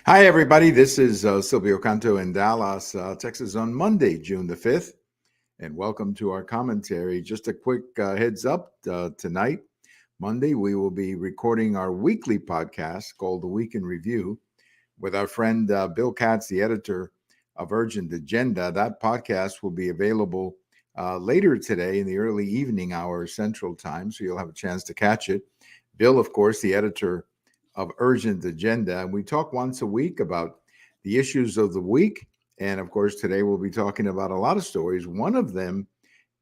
Hi, everybody. This is Silvio Canto in Dallas, Texas on Monday, June the 5th. And welcome to our commentary. Just a quick heads up tonight, Monday, we will be recording our weekly podcast called The Week in Review with our friend Bill Katz, the editor of Urgent Agenda. That podcast will be available later today in the early evening hour Central Time, so you'll have a chance to catch it. Bill, of course, the editor of Urgent Agenda. And we talk once a week about the issues of the week. And of course, today we'll be talking about a lot of stories. One of them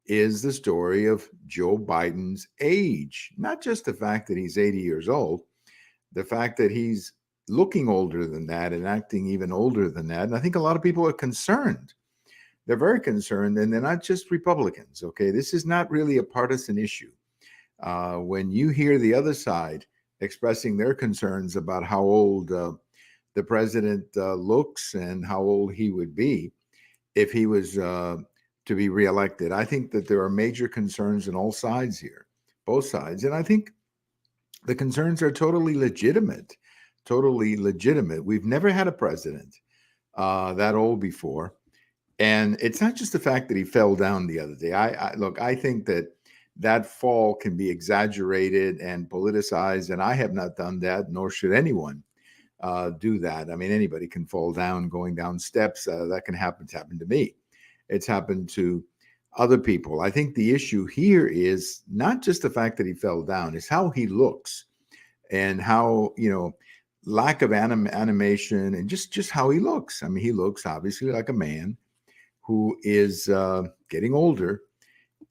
is the story of Joe Biden's age, not just the fact that he's 80 years old, the fact that he's looking older than that and acting even older than that. And I think a lot of people are concerned. They're very concerned, and they're not just Republicans. Okay, this is not really a partisan issue. When you hear the other side expressing their concerns about how old the president looks and how old he would be if he was to be reelected, I think that there are major concerns on all sides here, both sides. And I think the concerns are totally legitimate, totally legitimate. We've never had a president that old before. And it's not just the fact that he fell down the other day. I think that fall can be exaggerated and politicized, and I have not done that, nor should anyone do that. I mean, anybody can fall down going down steps. That can happen. It's happened to me. It's happened to other people. I think the issue here is not just the fact that he fell down, it's how he looks and how, lack of animation and just how he looks. I mean, he looks obviously like a man who is getting older.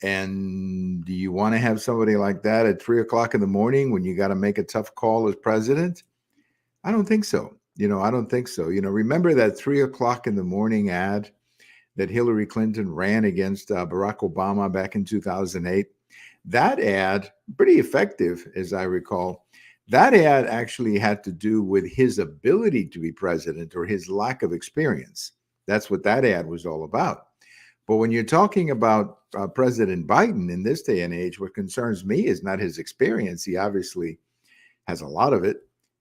And do you want to have somebody like that at 3 o'clock in the morning when you got to make a tough call as president? I don't think so. I don't think so. Remember that 3 o'clock in the morning ad that Hillary Clinton ran against Barack Obama back in 2008? That ad, pretty effective, as I recall. That ad actually had to do with his ability to be president or his lack of experience. That's what that ad was all about. But when you're talking about President Biden in this day and age, what concerns me is not his experience. He obviously has a lot of it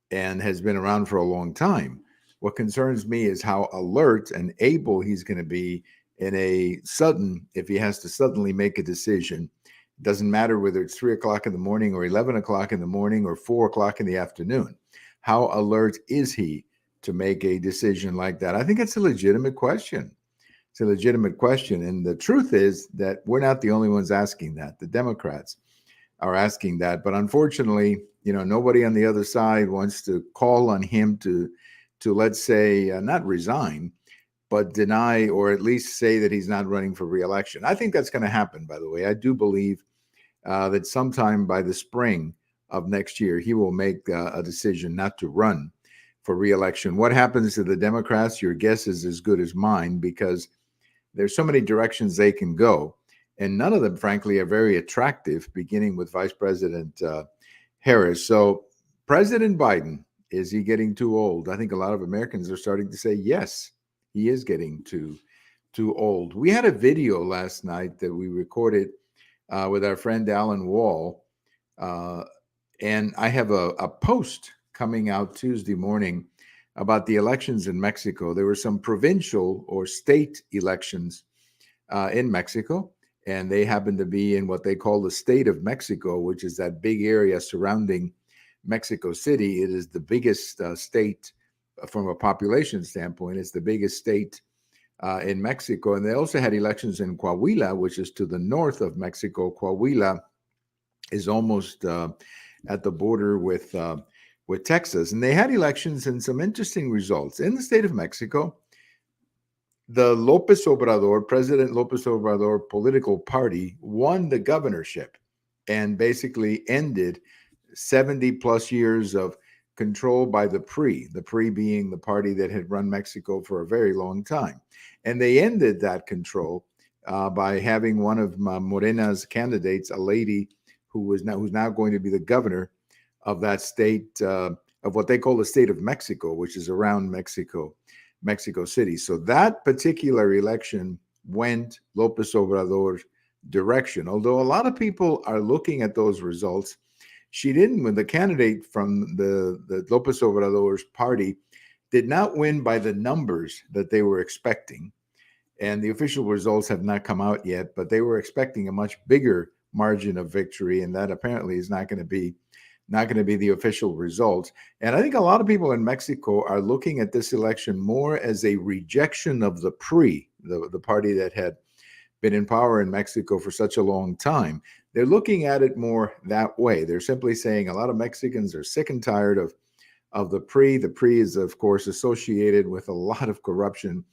and has been around for a long time. What concerns me is how alert and able he's going to be if he has to suddenly make a decision. It doesn't matter whether it's 3 o'clock in the morning or 11 o'clock in the morning or 4 o'clock in the afternoon. How alert is he to make a decision like that? I think it's a legitimate question. It's a legitimate question. And the truth is that we're not the only ones asking that. The Democrats are asking that. But unfortunately, nobody on the other side wants to call on him to let's say, not resign, but deny or at least say that he's not running for reelection. I think that's going to happen, by the way. I do believe that sometime by the spring of next year, he will make a decision not to run for reelection. What happens to the Democrats? Your guess is as good as mine, because there's so many directions they can go. And none of them, frankly, are very attractive, beginning with Vice President Harris. So President Biden, is he getting too old? I think a lot of Americans are starting to say, yes, he is getting too old. We had a video last night that we recorded with our friend Alan Wall. And I have a post coming out Tuesday morning about the elections in Mexico. There were some provincial or state elections in Mexico, and they happen to be in what they call the state of Mexico, which is that big area surrounding Mexico City. It is the biggest state from a population standpoint. It's the biggest state in Mexico. And they also had elections in Coahuila, which is to the north of Mexico. Coahuila is almost at the border with Texas. And they had elections and some interesting results. In the state of Mexico, the President Lopez Obrador political party won the governorship and basically ended 70 plus years of control by the PRI being the party that had run Mexico for a very long time. And they ended that control by having one of Morena's candidates, a lady who's now going to be the governor of that state, of what they call the state of Mexico, which is around Mexico City. So that particular election went Lopez Obrador's direction. Although a lot of people are looking at those results, she didn't win. The candidate from the Lopez Obrador's party did not win by the numbers that they were expecting. And the official results have not come out yet, but they were expecting a much bigger margin of victory, and that apparently is not going to be the official results. And I think a lot of people in Mexico are looking at this election more as a rejection of the PRI, the party that had been in power in Mexico for such a long time. They're looking at it more that way. They're simply saying a lot of Mexicans are sick and tired of the PRI. The PRI is, of course, associated with a lot of corruption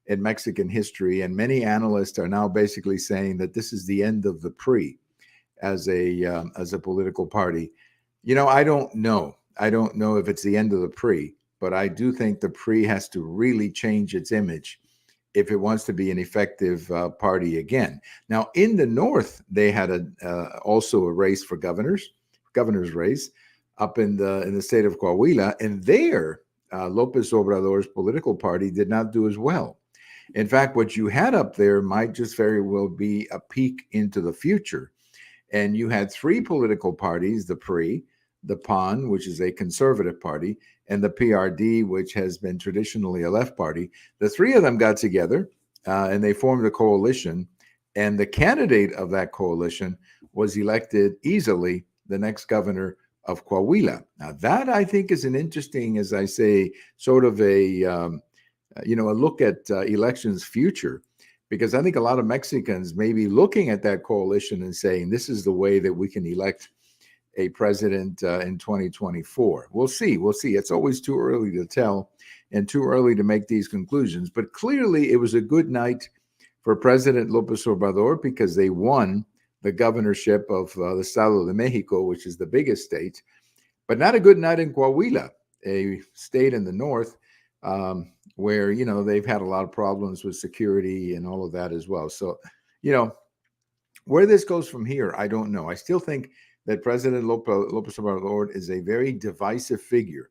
in Mexican history, and many analysts are now basically saying that this is the end of the PRI as a political party. I don't know. I don't know if it's the end of the PRI, but I do think the PRI has to really change its image if it wants to be an effective party again. Now, in the north, they had also a race for governor's race up in the state of Coahuila, and there, Lopez Obrador's political party did not do as well. In fact, what you had up there might just very well be a peek into the future. And you had three political parties: the PRI, the PAN, which is a conservative party, and the PRD, which has been traditionally a left party. The three of them got together and they formed a coalition. And the candidate of that coalition was elected easily the next governor of Coahuila. Now, that I think is an interesting, as I say, sort of a look at elections future, because I think a lot of Mexicans may be looking at that coalition and saying, this is the way that we can elect a president in 2024. We'll see. It's always too early to tell and too early to make these conclusions. But clearly, it was a good night for President Lopez Obrador because they won the governorship of the Estado de Mexico, which is the biggest state, but not a good night in Coahuila, a state in the north where, they've had a lot of problems with security and all of that as well. So, where this goes from here, I don't know. I still think that President Lopez Obrador is a very divisive figure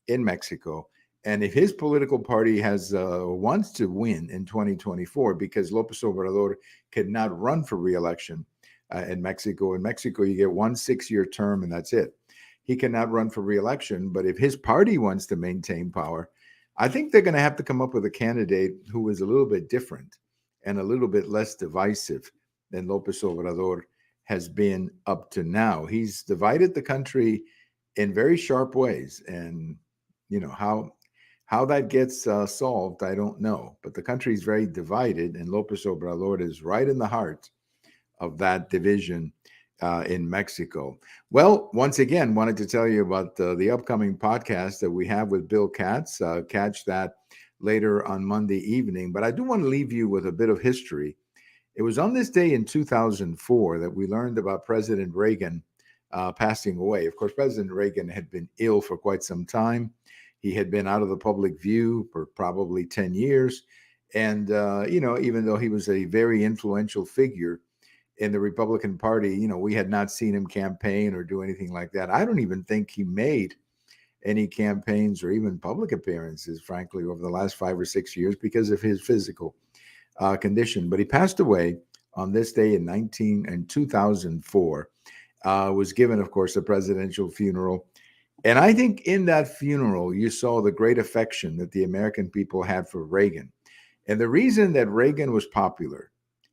in Mexico. And if his political party wants to win in 2024, because Lopez Obrador cannot run for reelection in Mexico. In Mexico, you get 1 6-year term and that's it. He cannot run for reelection. But if his party wants to maintain power, I think they're going to have to come up with a candidate who is a little bit different and a little bit less divisive than Lopez Obrador has been up to now. He's divided the country in very sharp ways. And, how that gets solved, I don't know. But the country is very divided, and Lopez Obrador is right in the heart of that division in Mexico. Well, once again, wanted to tell you about the upcoming podcast that we have with Bill Katz. Catch that later on Monday evening. But I do want to leave you with a bit of history. It was on this day in 2004 that we learned about President Reagan passing away. Of course, President Reagan had been ill for quite some time. He had been out of the public view for probably 10 years. And, even though he was a very influential figure in the Republican Party, we had not seen him campaign or do anything like that. I don't even think he made any campaigns or even public appearances, frankly, over the last 5 or 6 years because of his physical condition. But he passed away on this day in 2004, was given, of course, a presidential funeral. And I think in that funeral, you saw the great affection that the American people had for Reagan. And the reason that Reagan was popular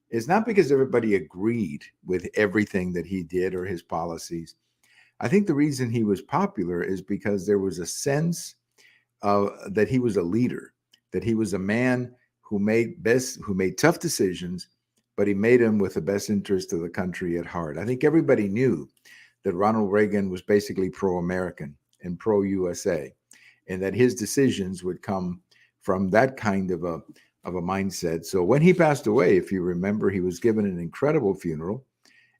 is not because everybody agreed with everything that he did or his policies. I think the reason he was popular is because there was a sense that he was a leader, that he was a man who made tough decisions, but he made them with the best interest of the country at heart. I think everybody knew that Ronald Reagan was basically pro-American and pro-USA, and that his decisions would come from that kind of a mindset. So when he passed away, if you remember, he was given an incredible funeral,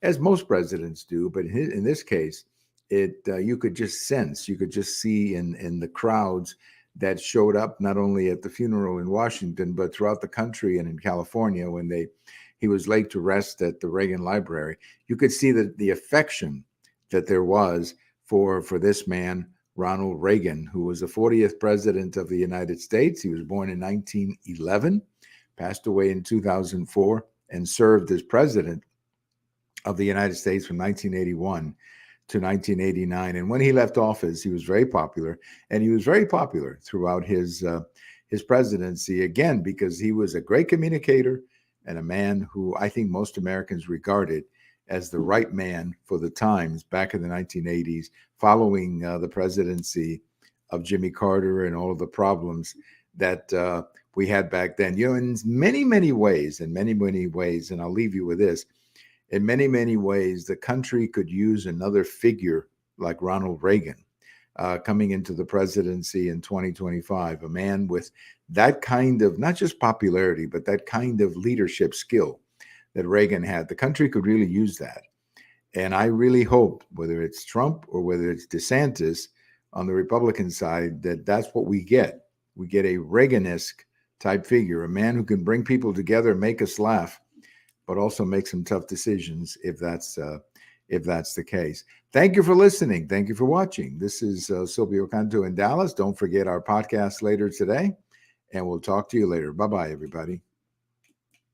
as most presidents do. But in this case, you could just sense, you could just see in the crowds that showed up not only at the funeral in Washington, but throughout the country and in California when he was laid to rest at the Reagan Library. You could see the affection that there was for this man, Ronald Reagan, who was the 40th president of the United States. He was born in 1911, passed away in 2004, and served as president of the United States from 1981 to 1989. And when he left office, he was very popular, and he was very popular throughout his presidency, again, because he was a great communicator and a man who I think most Americans regarded as the right man for the times back in the 1980s, following the presidency of Jimmy Carter and all of the problems that we had back then. In many, many ways, and I'll leave you with this, in many, many ways, the country could use another figure like Ronald Reagan coming into the presidency in 2025, a man with that kind of not just popularity, but that kind of leadership skill that Reagan had. The country could really use that. And I really hope, whether it's Trump or whether it's DeSantis on the Republican side, that that's what we get. We get a Reagan-esque type figure, a man who can bring people together, make us laugh, but also make some tough decisions if that's the case. Thank you for listening. Thank you for watching. This is Silvio Canto in Dallas. Don't forget our podcast later today, and we'll talk to you later. Bye-bye, everybody.